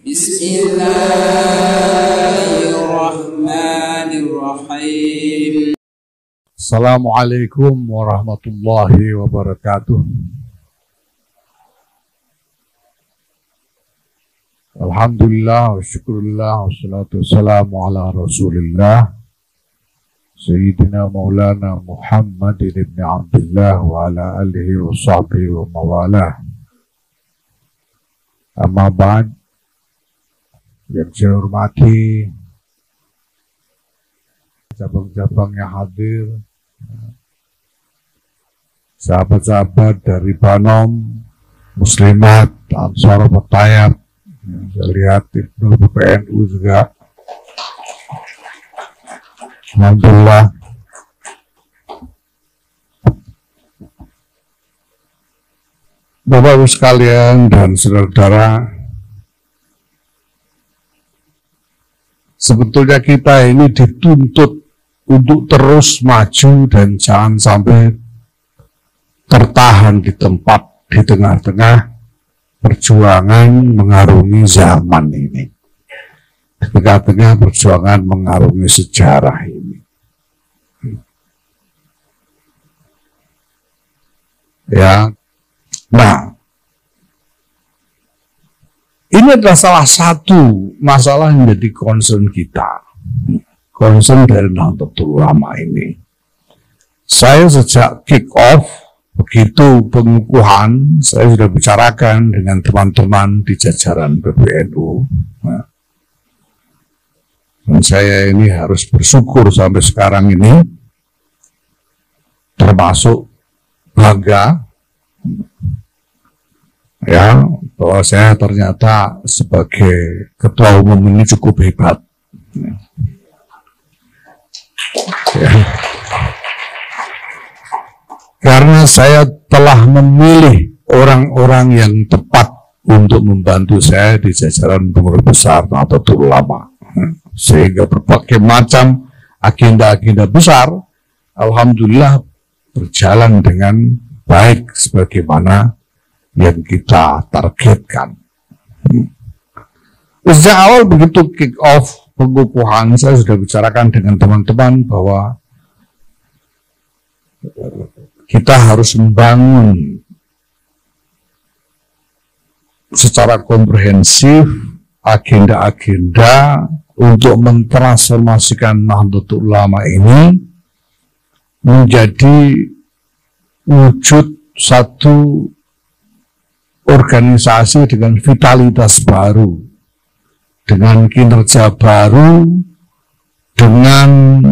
Bismillahirrahmanirrahim. Assalamualaikum warahmatullahi wabarakatuh. Alhamdulillah wa syukurillah wassalatu wassalamu ala rasulillah Sayyidina Maulana Muhammad ibn Abdullah wa ala alihi wa sahbihi wa mawalah. Amma ba'd, yang saya hormati cabang-cabang yang hadir, sahabat-sahabat dari Banom, Muslimat, Ansar Petayat, saya lihat Ibnu PNU juga. Alhamdulillah. Bapak-Ibu sekalian dan saudara-saudara, sebetulnya kita ini dituntut untuk terus maju dan jangan sampai tertahan di tempat di tengah-tengah perjuangan mengarungi zaman ini. Di tengah-tengah perjuangan mengarungi sejarah ini. Ya, nah, ini adalah salah satu masalah yang menjadi concern kita, concern dari Nahdlatul Ulama ini. Saya sejak kick off, begitu pengukuhan, saya sudah bicarakan dengan teman-teman di jajaran PBNU. Dan saya ini harus bersyukur sampai sekarang ini, termasuk bangga, ya, bahwa saya ternyata sebagai ketua umum ini cukup hebat. Ya. Karena saya telah memilih orang-orang yang tepat untuk membantu saya di jajaran pengurus besar Nahdlatul Ulama. Sehingga berbagai macam agenda-agenda besar, alhamdulillah berjalan dengan baik sebagaimana yang kita targetkan. Sejak awal begitu kick off pengukuhan, saya sudah bicarakan dengan teman-teman bahwa kita harus membangun secara komprehensif agenda-agenda untuk mentransformasikan Nahdlatul Ulama ini menjadi wujud satu organisasi dengan vitalitas baru, dengan kinerja baru, dengan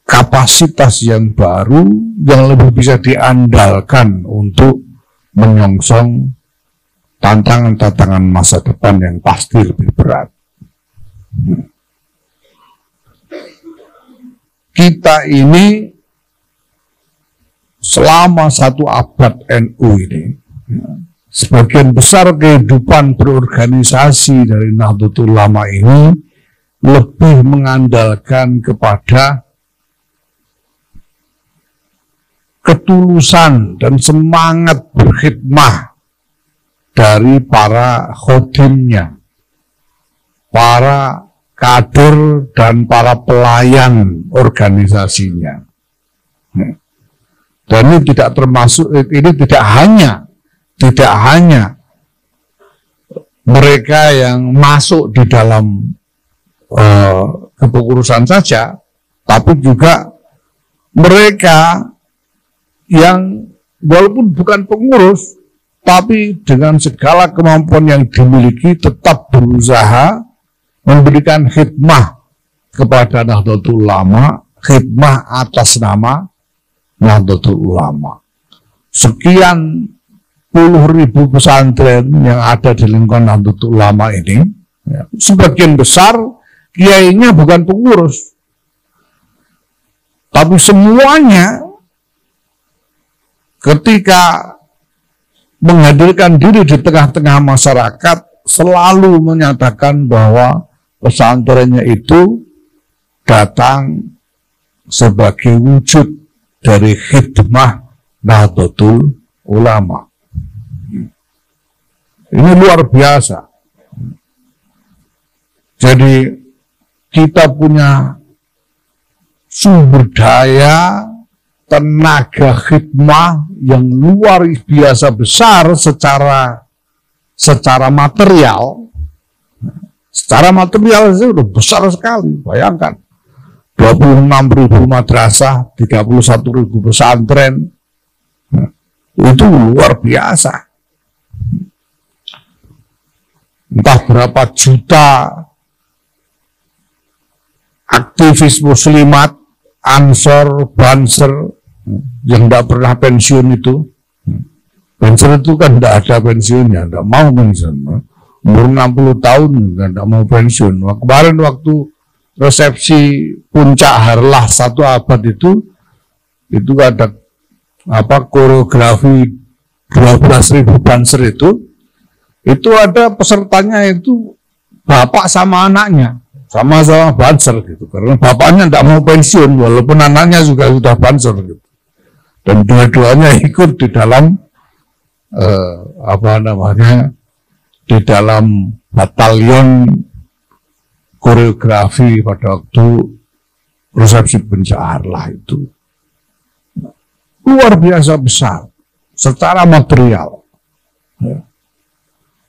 kapasitas yang baru yang lebih bisa diandalkan untuk menyongsong tantangan-tantangan masa depan yang pasti lebih berat. Kita ini selama satu abad NU ini, sebagian besar kehidupan berorganisasi dari Nahdlatul Ulama ini lebih mengandalkan kepada ketulusan dan semangat berkhidmah dari para khodimnya, para kader dan para pelayan organisasinya. Dan ini tidak termasuk, ini tidak hanya mereka yang masuk di dalam kepengurusan saja, tapi juga mereka yang walaupun bukan pengurus, tapi dengan segala kemampuan yang dimiliki tetap berusaha memberikan khidmah kepada Nahdlatul Ulama, khidmah atas nama Nahdlatul Ulama. Sekian puluh ribu pesantren yang ada di lingkungan Nahdlatul Ulama ini, ya, sebagian besar kiainya bukan pengurus, tapi semuanya ketika menghadirkan diri di tengah-tengah masyarakat selalu menyatakan bahwa pesantrennya itu datang sebagai wujud dari khidmah Nahdlatul Ulama. Ini luar biasa. Jadi kita punya sumber daya, tenaga khidmah yang luar biasa besar secara material. Secara material itu sudah besar sekali. Bayangkan 26.000 madrasah, 31.000 pesantren. Itu luar biasa. Entah berapa juta aktivis muslimat, ansor, banser yang tidak pernah pensiun itu. Banser itu kan tidak ada pensiunnya, tidak mau pensiun. Umur 60 tahun tidak mau pensiun. Kemarin waktu resepsi puncak harlah 1 abad itu ada koreografi 12.000 banser itu ada pesertanya itu bapak sama anaknya, sama-sama banser gitu. Karena bapaknya tidak mau pensiun walaupun anaknya juga sudah banser gitu. Dan dua-duanya ikut di dalam di dalam batalion koreografi pada waktu resepsi puncak harlah itu. Luar biasa besar secara material.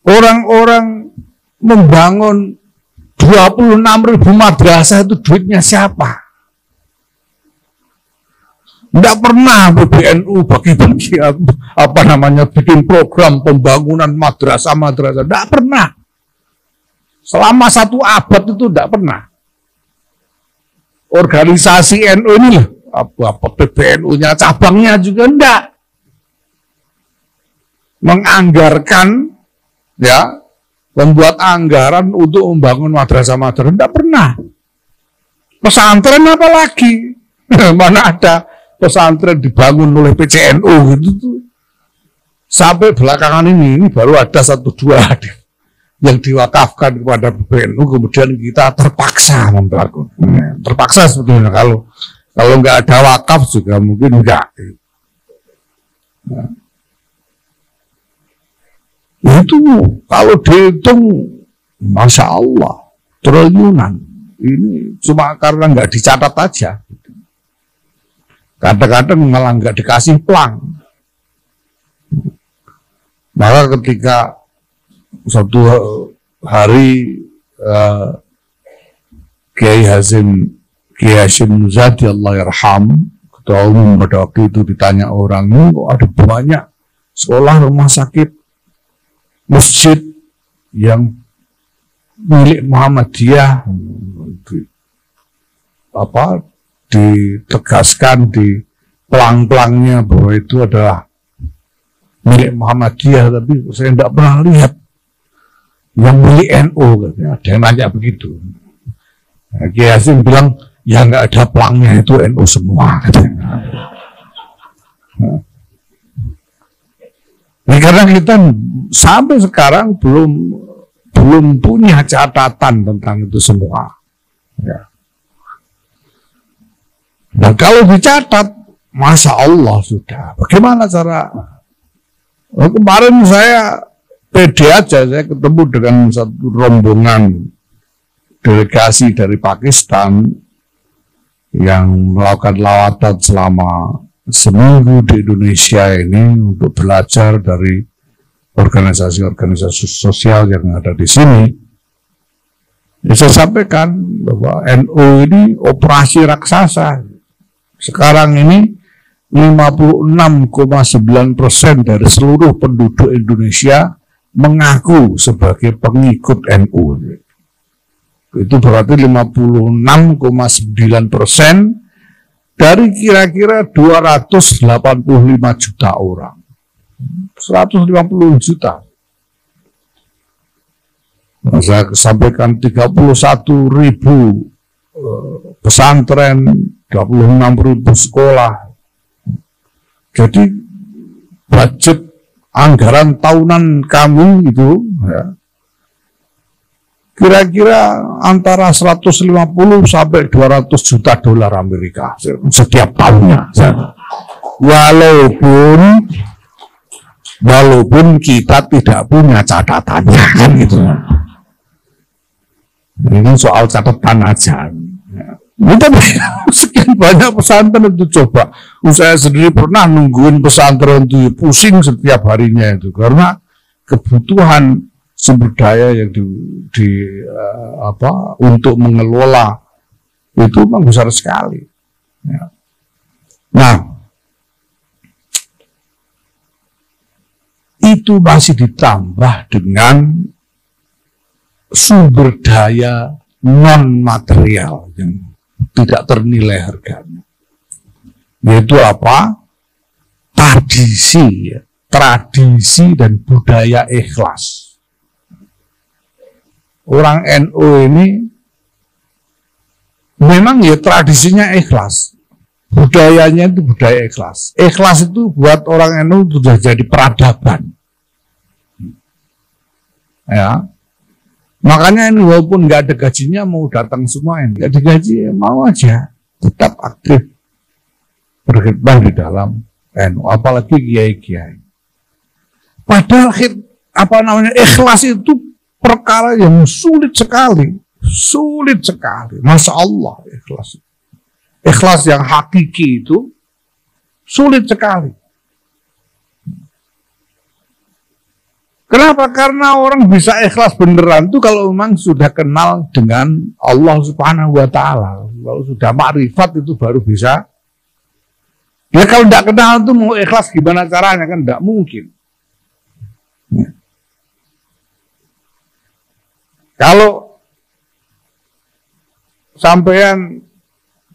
Orang-orang membangun 26.000 madrasah itu duitnya siapa? Tidak pernah PBNU bagi-bagi bikin program pembangunan madrasah-madrasah. Tidak pernah. Selama 1 abad itu tidak pernah. Organisasi NU ini lah, PBNU-nya, cabangnya juga enggak. Menganggarkan, membuat anggaran untuk membangun madrasah-madrasah, tidak pernah. Pesantren apa lagi? Mana ada pesantren dibangun oleh PCNU gitu. Sampai belakangan ini baru ada 1-2 yang diwakafkan kepada PBNU, kemudian kita terpaksa membangun. Terpaksa sebetulnya, kalau nggak ada wakaf juga mungkin enggak. Itu kalau dihitung, Masya Allah, triliunan. Ini cuma karena nggak dicatat aja. Kadang-kadang malah nggak dikasih plang. Maka ketika suatu hari Kiai Hasyim Muzadi Allah yarham, ketua umum pada waktu itu, ditanya orang, kok ada banyak sekolah, rumah sakit, masjid yang milik Muhammadiyah, ditegaskan di pelang-pelangnya bahwa itu adalah milik Muhammadiyah, tapi saya tidak pernah lihat yang milik NU. Ada yang nanya begitu. Kiai Hasyim bilang, ya nggak ada pelangnya, itu NU semua. Nah, karena kita sampai sekarang belum punya catatan tentang itu semua. Ya. Dan kalau dicatat, Masya Allah sudah. Bagaimana cara? Kemarin saya pede aja, saya ketemu dengan satu rombongan delegasi dari Pakistan yang melakukan lawatan selama seminggu di Indonesia ini untuk belajar dari organisasi-organisasi sosial yang ada di sini. Ya, saya sampaikan bahwa NU ini operasi raksasa. Sekarang ini 56,9% dari seluruh penduduk Indonesia mengaku sebagai pengikut NU. Itu berarti 56,9% dari kira-kira 285 juta orang. 150 juta. Nah, saya sampaikan 31.000 pesantren, 26.000 sekolah. Jadi budget anggaran tahunan kami itu kira-kira antara 150 sampai 200 juta dolar Amerika setiap tahunnya. Walaupun kita tidak punya catatannya kan gitu. Ini soal catatan aja. Tapi sekian banyak pesantren itu coba. Saya sendiri pernah nungguin pesantren itu pusing setiap harinya itu karena kebutuhan sumber daya yang untuk mengelola itu memang besar sekali. Ya. Nah, itu masih ditambah dengan sumber daya non material yang tidak ternilai harganya, yaitu apa? Tradisi dan budaya ikhlas. Orang NU ini memang ya tradisinya ikhlas, budayanya itu budaya ikhlas. Ikhlas itu buat orang NU sudah jadi peradaban. Ya, makanya ini walaupun nggak ada gajinya mau datang semua, nggak ada gaji mau aja tetap aktif berkhidmat di dalam NU, apalagi kiai-kiai. Padahal ikhlas itu perkara yang sulit sekali, Masya Allah ikhlas. Ikhlas yang hakiki itu sulit sekali. Kenapa? Karena orang bisa ikhlas beneran itu kalau memang sudah kenal dengan Allah Subhanahu wa Ta'ala. Kalau sudah makrifat itu baru bisa. Ya kalau tidak kenal itu mau ikhlas gimana caranya, kan tidak mungkin. Ya. Kalau sampean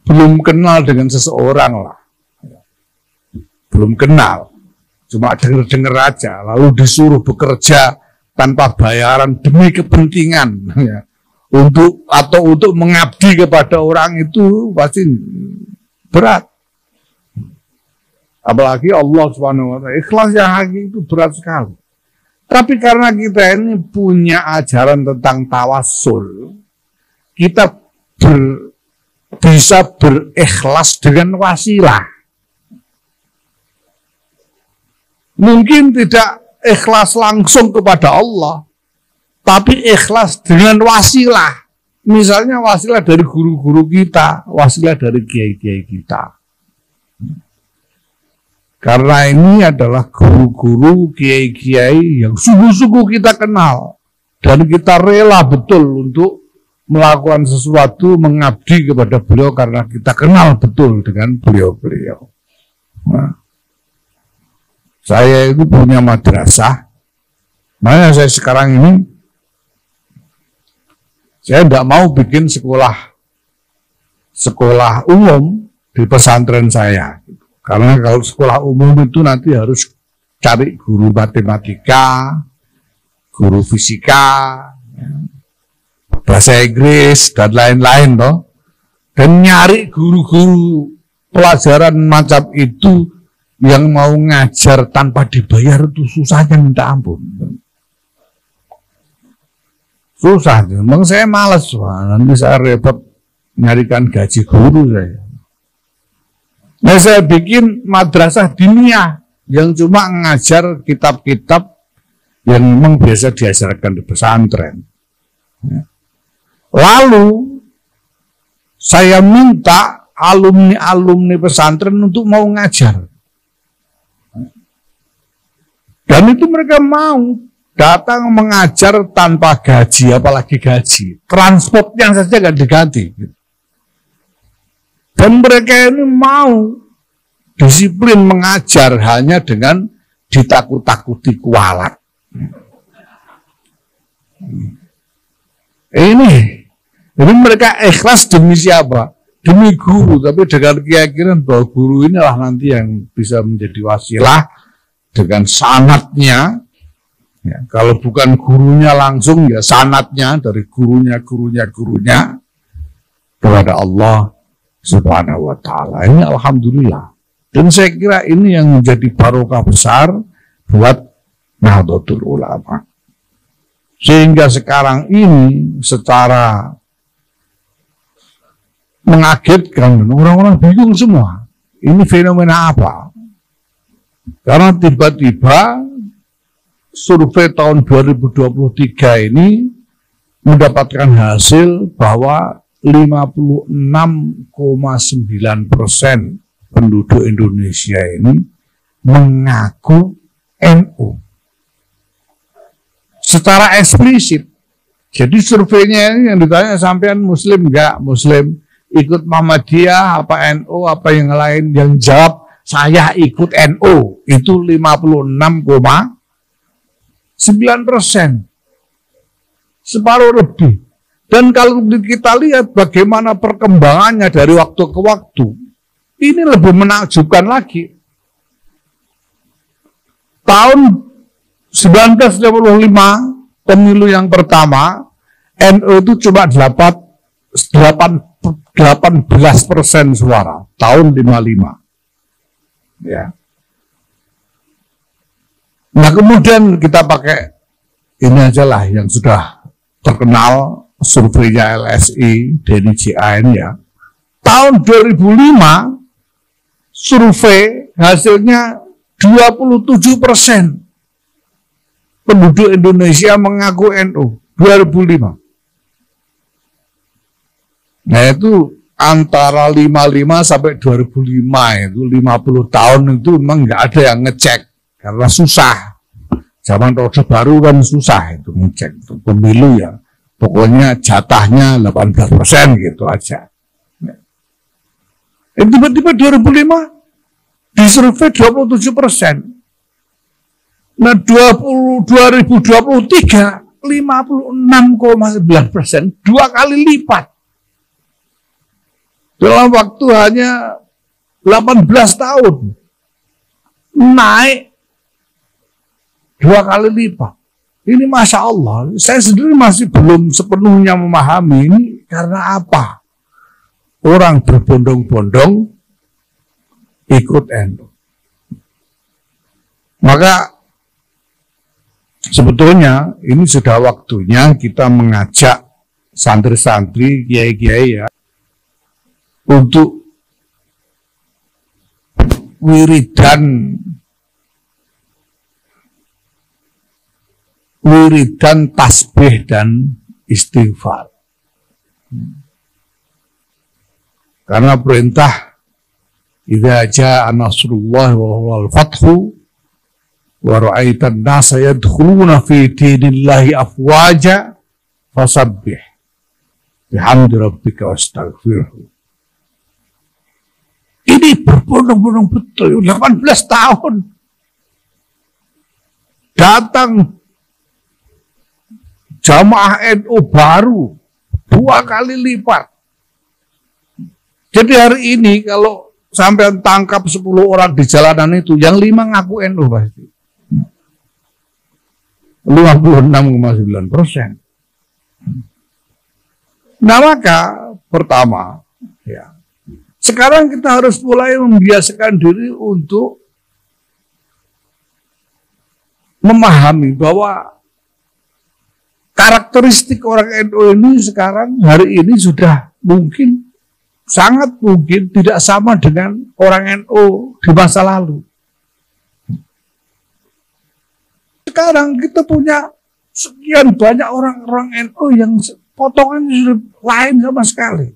belum kenal dengan seseorang lah, belum kenal, cuma dengar-dengar aja, lalu disuruh bekerja tanpa bayaran demi kepentingan, ya, untuk mengabdi kepada orang itu pasti berat. Apalagi Allah Subhanahu wa Ta'ala, ikhlas yang hakiki itu berat sekali. Tapi karena kita ini punya ajaran tentang tawassul, kita bisa berikhlas dengan wasilah. Mungkin tidak ikhlas langsung kepada Allah, tapi ikhlas dengan wasilah. Misalnya wasilah dari guru-guru kita, wasilah dari kiai-kiai kita. Karena ini adalah guru-guru kiai-kiai yang sungguh-sungguh kita kenal. Dan kita rela betul untuk melakukan sesuatu, mengabdi kepada beliau karena kita kenal betul dengan beliau-beliau. Nah, saya itu punya madrasah. Makanya saya sekarang ini, saya tidak mau bikin sekolah umum di pesantren saya. Karena kalau sekolah umum itu nanti harus cari guru matematika, guru fisika, bahasa Inggris, dan lain-lain toh. Dan nyari guru-guru pelajaran macam itu yang mau ngajar tanpa dibayar itu susahnya minta ampun. Susah, memang saya malas, nanti saya repot nyarikan gaji guru saya. Nah, saya bikin madrasah diniyah yang cuma ngajar kitab-kitab yang memang biasa diajarkan di pesantren. Lalu saya minta alumni pesantren untuk mau ngajar. Dan itu mereka mau datang mengajar tanpa gaji, apalagi gaji. Transportnya saja nggak diganti. Dan mereka ini mau disiplin mengajar hanya dengan ditakut-takuti kualat. Ini mereka ikhlas demi siapa? Demi guru, tapi dengan keyakinan bahwa guru inilah nanti yang bisa menjadi wasilah dengan sanatnya. Ya, kalau bukan gurunya langsung, ya sanatnya dari gurunya kepada Allah Subhanahu wa Ta'ala. Ini alhamdulillah. Dan saya kira ini yang menjadi barokah besar buat Nahdlatul Ulama. Sehingga sekarang ini secara mengagetkan, orang-orang bingung semua. Ini fenomena apa? Karena tiba-tiba survei tahun 2023 ini mendapatkan hasil bahwa 56,9% penduduk Indonesia ini mengaku NU secara eksplisit. Jadi surveinya ini yang ditanya, sampean Muslim enggak? Muslim. Ikut Muhammadiyah apa NU apa yang lain? Yang jawab saya ikut NU itu 56,9%, separuh lebih. Dan kalau kita lihat bagaimana perkembangannya dari waktu ke waktu, ini lebih menakjubkan lagi. Tahun 1955 pemilu yang pertama, NU itu cuma 18% suara, tahun 55. Ya. Nah kemudian kita pakai ini aja lah yang sudah terkenal, surveinya LSI, Denny JAN ya. Tahun 2005, survei hasilnya 27% penduduk Indonesia mengaku NU 2005. Nah itu antara 55 sampai 2005 itu 50 tahun itu memang nggak ada yang ngecek karena susah. Zaman Orde Baru kan susah itu ngecek itu pemilu ya. Pokoknya jatahnya 18% gitu aja. Tiba-tiba 2005 disurvei 27%. Nah 2023 56,9%, 2 kali lipat. Dalam waktu hanya 18 tahun. Naik 2 kali lipat. Ini Masya Allah, saya sendiri masih belum sepenuhnya memahami ini karena apa? Orang berbondong-bondong ikut NU. Maka sebetulnya ini sudah waktunya kita mengajak santri-santri, kiai-kiai ya, untuk wiridan tasbih dan istighfar. Karena perintah idza jaa nasrullah wa huwal fathu wa ra'aitan nasa yadkhuluna fi dinillahi afwaja fasabbih bihamdi rabbika wastaghfirhu. Ini berbondong-bondong betul, 18 tahun datang jamaah NU baru 2 kali lipat. Jadi hari ini kalau sampai tangkap 10 orang di jalanan itu, yang 5 ngaku NU pasti. 56,9%. Nah maka pertama, ya, sekarang kita harus mulai membiasakan diri untuk memahami bahwa karakteristik orang NU ini sekarang hari ini sudah mungkin, sangat mungkin tidak sama dengan orang NU di masa lalu. Sekarang kita punya sekian banyak orang-orang NU yang potongannya sudah lain sama sekali.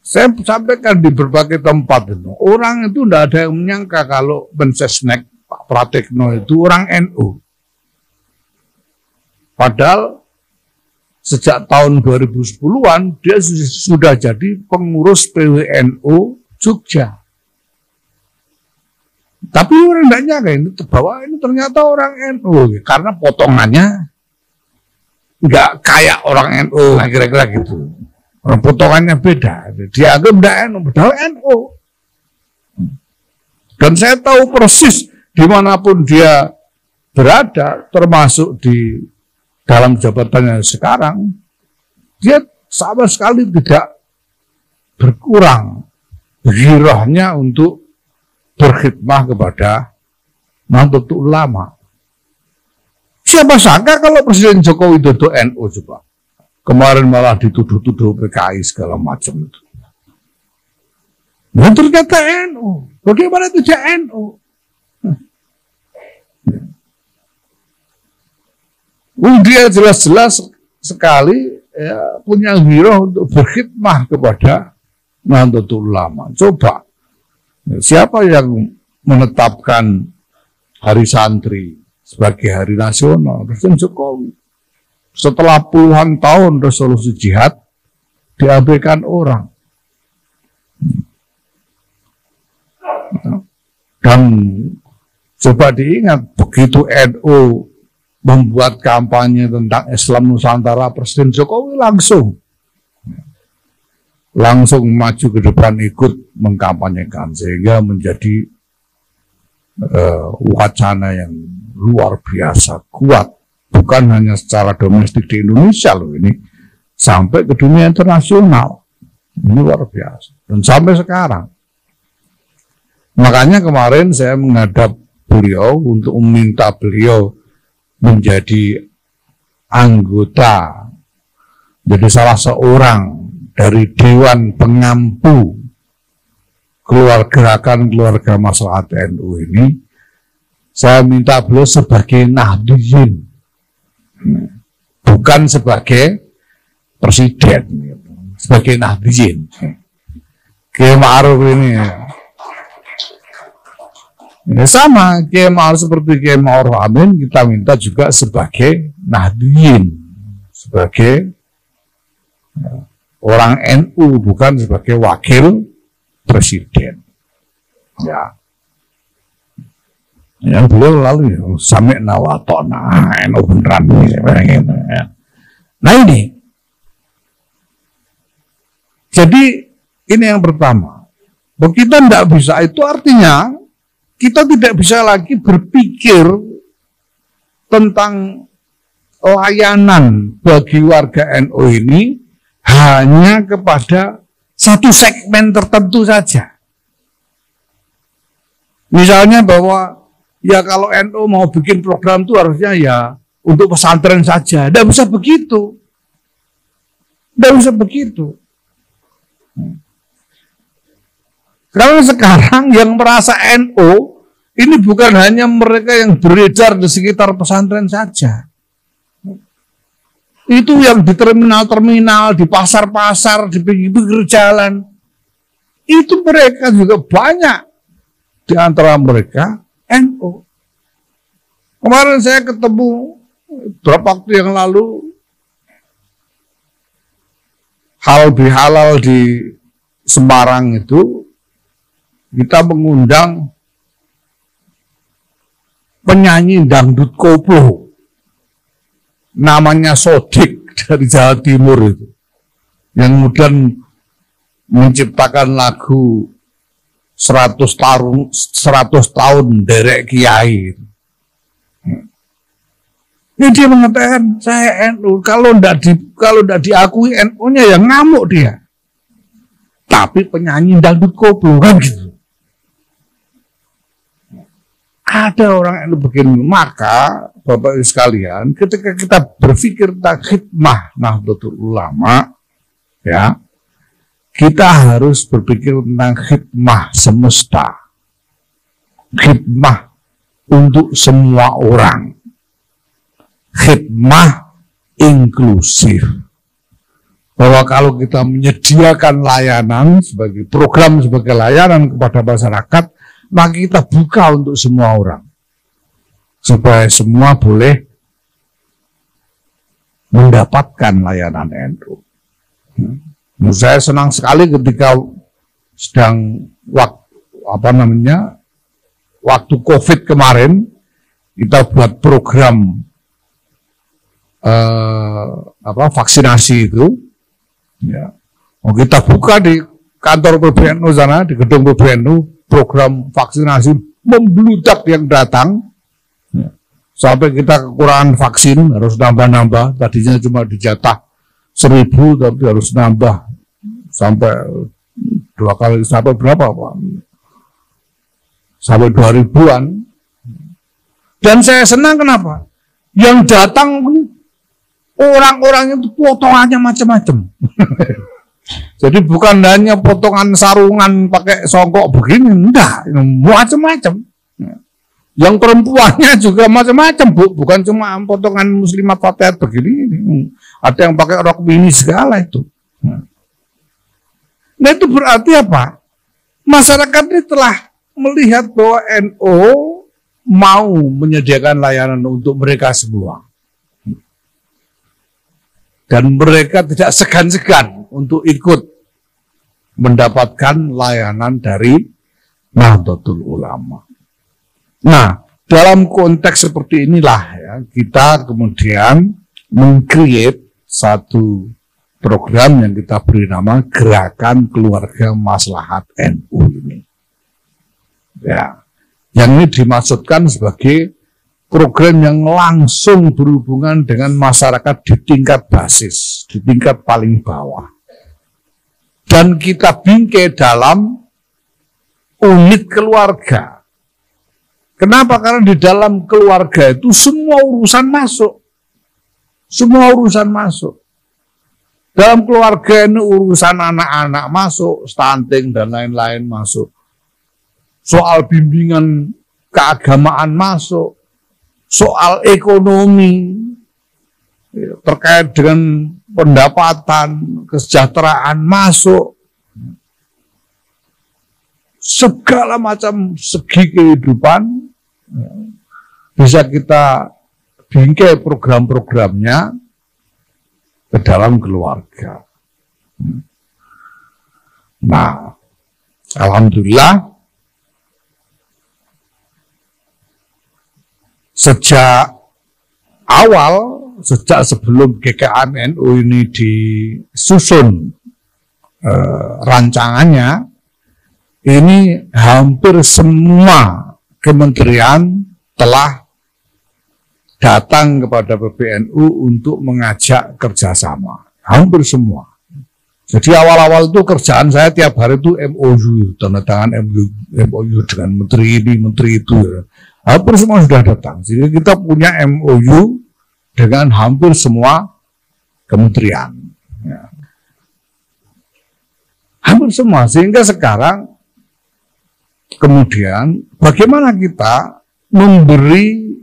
Saya sampaikan di berbagai tempat itu, orang itu tidak ada yang menyangka kalau Mensesnek Pak Pratikno itu orang NU. Padahal sejak tahun 2010-an dia sudah jadi pengurus PWNU Jogja. Tapi orang tidak nyangka ini bahwa ini ternyata orang NU, karena potongannya nggak kayak orang NU, kira-kira gitu. Orang potongannya beda. Dia agak tidak NU, padahal NU. Dan saya tahu persis dimanapun dia berada, termasuk di dalam jabatannya sekarang, dia sama sekali tidak berkurang ghirahnya untuk berkhidmah kepada Nahdlatul Ulama. Siapa sangka kalau Presiden Joko Widodo NU coba. Kemarin malah dituduh-tuduh PKI segala macam itu. Dan ternyata NU. Bagaimana tidak NU? Dia jelas-jelas sekali ya, punya hero untuk berkhidmah kepada Nahdlatul Ulama. Coba, siapa yang menetapkan Hari Santri sebagai hari nasional? Presiden Jokowi. Setelah puluhan tahun resolusi jihad diabaikan orang. Dan coba diingat, begitu NU membuat kampanye tentang Islam Nusantara, Presiden Jokowi langsung maju ke depan ikut mengkampanyekan, sehingga menjadi wacana yang luar biasa kuat, bukan hanya secara domestik di Indonesia loh, ini sampai ke dunia internasional, ini luar biasa, dan sampai sekarang. Makanya kemarin saya menghadap beliau untuk meminta beliau menjadi anggota, jadi salah seorang dari Dewan Pengampu Gerakan Keluarga Maslahat NU ini. Saya minta beliau sebagai Nahdliyin, bukan sebagai presiden, sebagai Nahdliyin. Kiai Ma'ruf ini sama, Kiai Ma'ruf seperti Kiai Ma'ruf Amin, kita minta juga sebagai Nahdliyin, sebagai orang NU, bukan sebagai wakil presiden. Ya. Yang beliau lalu sami'na wa ata'na, NU beneran. Nah ini. Jadi ini yang pertama. Bahwa kita tidak bisa, itu artinya kita tidak bisa lagi berpikir tentang layanan bagi warga NU ini hanya kepada satu segmen tertentu saja. Misalnya bahwa ya kalau NU mau bikin program itu harusnya ya untuk pesantren saja. Tidak bisa begitu. Tidak bisa begitu. Karena sekarang yang merasa NU ini bukan hanya mereka yang beredar di sekitar pesantren saja. Itu yang di terminal-terminal, di pasar-pasar, di pinggir-pinggir jalan. Itu mereka juga banyak. Di antara mereka NU. Kemarin saya ketemu beberapa waktu yang lalu halal bihalal di Semarang itu, kita mengundang penyanyi dangdut koplo namanya Sodik dari Jawa Timur itu, yang kemudian menciptakan lagu 100 tahun derek kiai. Ini dia mengatakan saya NU, kalau tidak diakui NU-nya ya ngamuk dia. Tapi penyanyi dangdut koplo kan gitu. Ada orang yang begini. Maka Bapak Ibu sekalian, ketika kita berpikir tentang khidmah Nahdlatul Ulama, ya, kita harus berpikir tentang khidmah semesta, khidmah untuk semua orang, khidmah inklusif. Bahwa kalau kita menyediakan layanan sebagai program, sebagai layanan kepada masyarakat, maka kita buka untuk semua orang, supaya semua boleh mendapatkan layanan NU. Saya senang sekali ketika sedang waktu COVID kemarin, kita buat program vaksinasi itu, ya. Kita buka di kantor PBNU sana, di gedung PBNU, program vaksinasi membludak yang datang, ya. Sampai kita kekurangan vaksin, harus nambah-nambah. Tadinya cuma dijatah 1.000, tapi harus nambah sampai 2 kali, sampai berapa Pak? Sampai 2.000-an. Dan saya senang kenapa? Yang datang orang-orang itu potongannya macam-macam. Jadi bukan hanya potongan sarungan pakai songkok begini, enggak, macam-macam. Yang perempuannya juga macam-macam, Bu. Bukan cuma potongan muslimat fatayat begini. Ada yang pakai rok mini segala itu. Nah itu berarti apa? Masyarakat ini telah melihat bahwa NU mau menyediakan layanan untuk mereka semua. Dan mereka tidak segan-segan untuk ikut mendapatkan layanan dari Nahdlatul Ulama. Nah, dalam konteks seperti inilah ya, kita kemudian meng-create satu program yang kita beri nama Gerakan Keluarga Maslahat NU ini. Ya, yang ini dimaksudkan sebagai program yang langsung berhubungan dengan masyarakat di tingkat basis, di tingkat paling bawah. Dan kita bingkai dalam unit keluarga. Kenapa? Karena di dalam keluarga itu semua urusan masuk. Semua urusan masuk. Dalam keluarga ini urusan anak-anak masuk, stunting dan lain-lain masuk. Soal bimbingan keagamaan masuk. Soal ekonomi, terkait dengan pendapatan, kesejahteraan masuk. Segala macam segi kehidupan bisa kita bingkai program-programnya ke dalam keluarga. Nah, alhamdulillah sejak awal, sejak sebelum GKM NU ini disusun rancangannya, ini hampir semua kementerian telah datang kepada PBNU untuk mengajak kerjasama. Hampir semua. Jadi awal-awal itu kerjaan saya tiap hari itu MOU, tanda tangan MOU dengan menteri ini, menteri itu. Hampir semua sudah datang. Jadi kita punya MOU dengan hampir semua kementerian. Ya. Hampir semua. Sehingga sekarang kemudian bagaimana kita memberi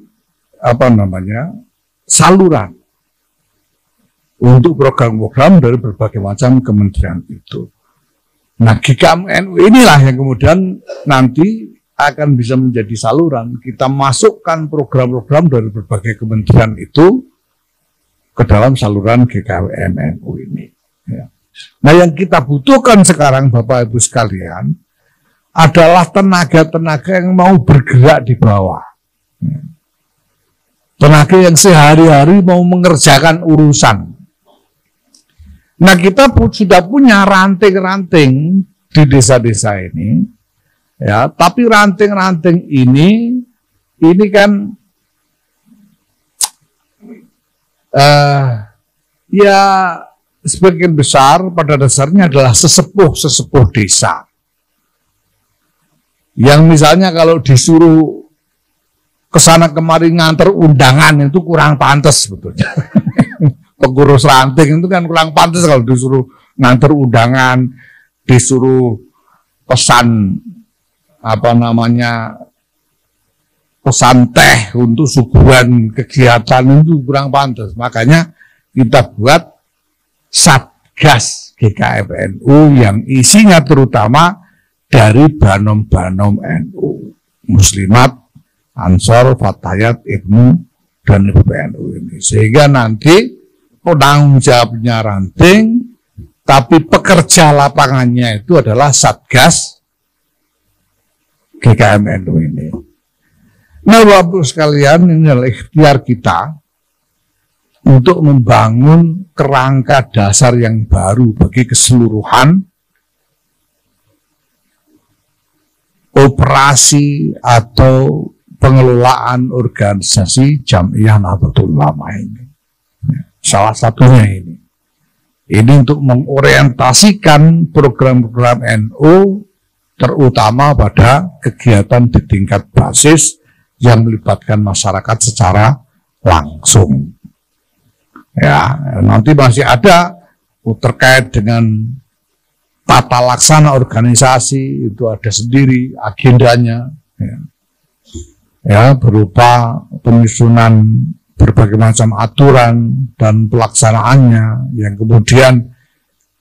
saluran untuk program-program dari berbagai macam kementerian itu. Nah, GKM NU inilah yang kemudian nanti akan bisa menjadi saluran. Kita masukkan program-program dari berbagai kementerian itu ke dalam saluran GKM NU ini. Ya. Nah, yang kita butuhkan sekarang Bapak Ibu sekalian adalah tenaga-tenaga yang mau bergerak di bawah. Tenaga yang sehari-hari mau mengerjakan urusan. Nah, kita sudah punya ranting-ranting di desa-desa ini, ya. Tapi ranting-ranting ini kan ya sebagian besar pada dasarnya adalah sesepuh desa. Yang misalnya kalau disuruh kesana kemari nganter undangan itu kurang pantas sebetulnya. Pengurus ranting itu kan kurang pantas kalau disuruh nganter undangan, disuruh pesan pesan teh untuk suguhan kegiatan itu kurang pantas. Makanya kita buat Satgas GKM NU yang isinya terutama dari banom-banom NU, Muslimat, Ansor, Fatayat, Ibnu, dan PBNU ini. Sehingga nanti penanggung jawabnya ranting, tapi pekerja lapangannya itu adalah Satgas GKM NU ini. Nah, Bapak sekalian, ini adalah ikhtiar kita untuk membangun kerangka dasar yang baru bagi keseluruhan operasi atau pengelolaan organisasi Jam'iyah Nahdlatul Ulama ini. Salah satunya ini. Ini untuk mengorientasikan program-program NU terutama pada kegiatan di tingkat basis yang melibatkan masyarakat secara langsung. Ya, nanti masih ada terkait dengan tata laksana organisasi itu ada sendiri agendanya. Ya. ya, berupa penyusunan berbagai macam aturan dan pelaksanaannya yang kemudian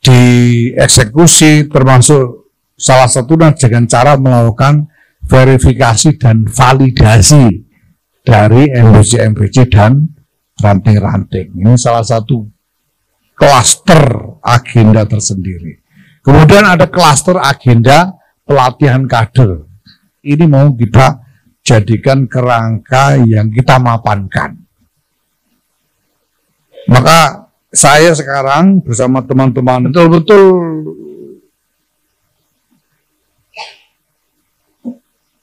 dieksekusi, termasuk salah satunya dengan cara melakukan verifikasi dan validasi dari MBC dan ranting-ranting. Ini salah satu klaster agenda tersendiri. Kemudian ada klaster agenda pelatihan kader. Ini mau kita jadikan kerangka yang kita mapankan. Maka saya sekarang bersama teman-teman betul-betul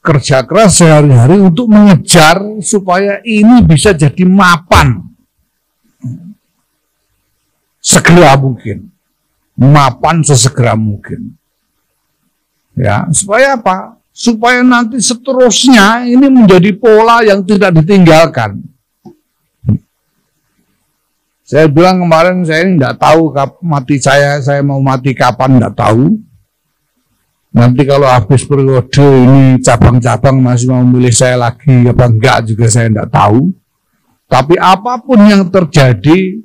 kerja keras sehari-hari untuk mengejar supaya ini bisa jadi mapan segera mungkin, mapan sesegera mungkin. Ya, supaya apa? Supaya nanti seterusnya ini menjadi pola yang tidak ditinggalkan. Saya bilang kemarin, saya tidak tahu mati saya mau mati kapan, tidak tahu. Nanti kalau habis periode ini cabang-cabang masih mau memilih saya lagi apa enggak juga saya tidak tahu. Tapi apapun yang terjadi,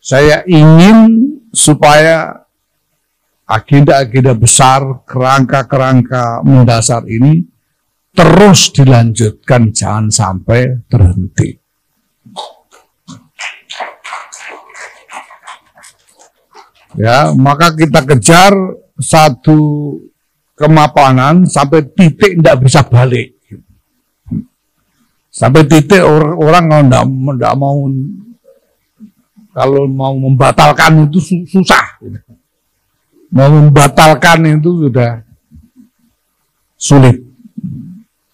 saya ingin supaya agenda-agenda besar, kerangka-kerangka mendasar ini terus dilanjutkan, jangan sampai terhenti. Ya, maka kita kejar satu kemapanan sampai titik tidak bisa balik. Sampai titik orang kalau mau membatalkan itu susah. Mau membatalkan itu sudah sulit.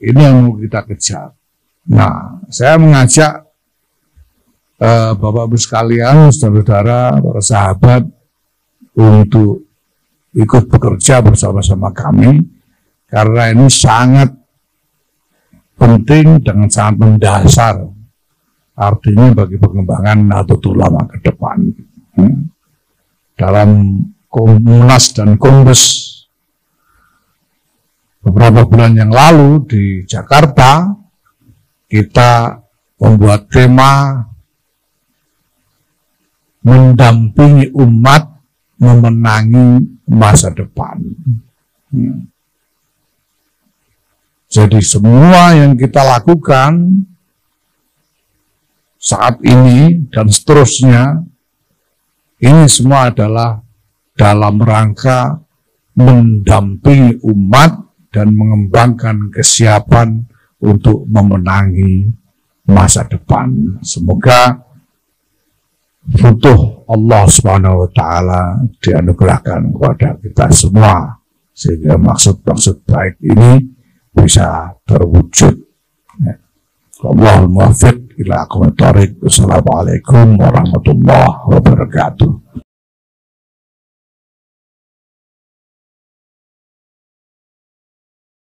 Ini yang mau kita kejar. Nah, saya mengajak Bapak-Ibu sekalian, saudara-saudara, para sahabat untuk ikut bekerja bersama-sama kami, karena ini sangat penting dan sangat mendasar, artinya bagi pengembangan Nahdlatul Ulama ke depan. Dalam Munas dan Kongres beberapa bulan yang lalu di Jakarta, kita membuat tema mendampingi umat memenangi masa depan. Jadi semua yang kita lakukan saat ini dan seterusnya, ini semua adalah dalam rangka mendampingi umat dan mengembangkan kesiapan untuk memenangi masa depan. Semoga futuh Allah Subhanahu wa taala dianugerahkan kepada kita semua sehingga maksud-maksud baik ini bisa terwujud. Allahul muwaffiq ila aqwamit thoriq. Wassalamualaikum warahmatullahi wabarakatuh.